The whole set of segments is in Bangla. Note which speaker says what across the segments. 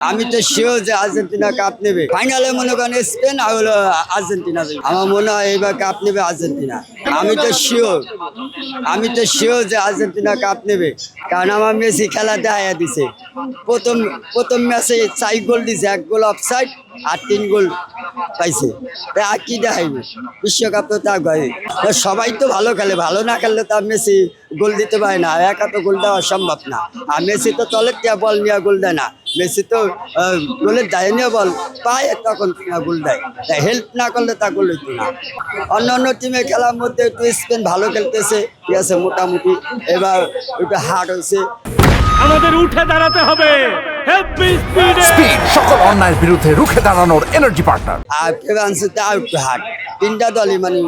Speaker 1: আমি তো শিওর যে আর্জেন্টিনা কাপ নেবে। ফাইনালে মনে করেন স্পেন আর হলো আর্জেন্টিনা। আমার মনে হয় এবার কাপ নেবে আর্জেন্টিনা। আমি তো শিওর যে আর্জেন্টিনা কাপ নেবে, কারণ আমার মেসি খেলা দেখাইয়া দিছে। প্রথম ম্যাচে 4 গোল দিছে, 1 গোল অফসাইড আর 3 গোল পাইছে। তাই আর কি দেখাইবে? বিশ্বকাপ তো তা হয়। সবাই তো ভালো খেলে, ভালো না খেললে তো মেসি গোল দিতে পারে না, একা তো গোল দেওয়া সম্ভব না। আর মেসি তো তলের টিয়া বল নিয়ে গোল দেয় না, মেসি তো গোলের দায় নিয়ে বল পায়, তখন গোল দেয়। তাই হেল্প না করলে তা গোল হইতো না। অন্য টিমে খেলার মধ্যে একটু স্পেন ভালো খেলতেছে, ঠিক আছে, মোটামুটি। এবার একটু হার্ড হয়েছে।
Speaker 2: আমাদের উঠে দাঁড়াতে হবে।
Speaker 3: স্পিড সকল অন্যায়ের বিরুদ্ধে রুখে দাঁড়ানোর এনার্জি পার্টনার।
Speaker 1: আর ফ্রান্সে আর একটু হার্ড। তিনটা দলই মানে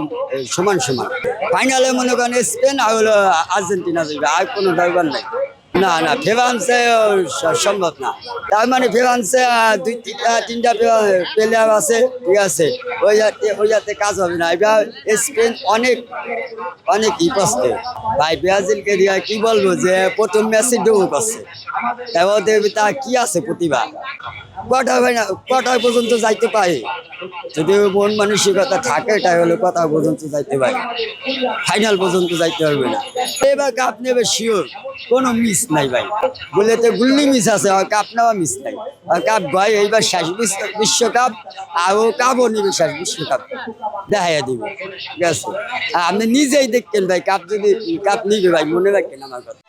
Speaker 1: সমান সমান। ফাইনালে মনে করেন স্পেন আর হলো আর্জেন্টিনা যাবে, আর কোনো ড্রাইভার নাই। না ফ্রান্সে সম্ভব না। তার মানে ফ্রান্সে তিনটা প্লেয়ার আছে, ঠিক আছে, ওই যাতে কাজ হবে না। এবার স্পেন অনেক ইপস্তে ভাই। ব্রাজিলকে দিয়ে কি বলবো, যে প্রথম ম্যাচে ডুবো করছে, ওদের তা কি আছে প্রতিভা। কটা পর্যন্ত যাইতে পারে, যদি মন মানসিকতা থাকে, তাই হলে কথা পর্যন্ত যাইতে পারে, ফাইনাল পর্যন্ত যাইতে পারবে না। এবার কাপ নেবে শিওর, কোনো মিস নাই ভাই। বলেতে গুল্লি মিস আছে, আর কাপ নেওয়া মিস নাই। আর কাপ ভাই এইবার শেষ বিশ্বকাপ, আর ও কাপও নেবে শেষ বিশ্বকাপ, দেখাইয়া দিবে, ঠিক আছে। আর আপনি নিজেই দেখতেন ভাই, কাপ যদি কাপ নিবে ভাই, মনে রাখেন আমার কথা।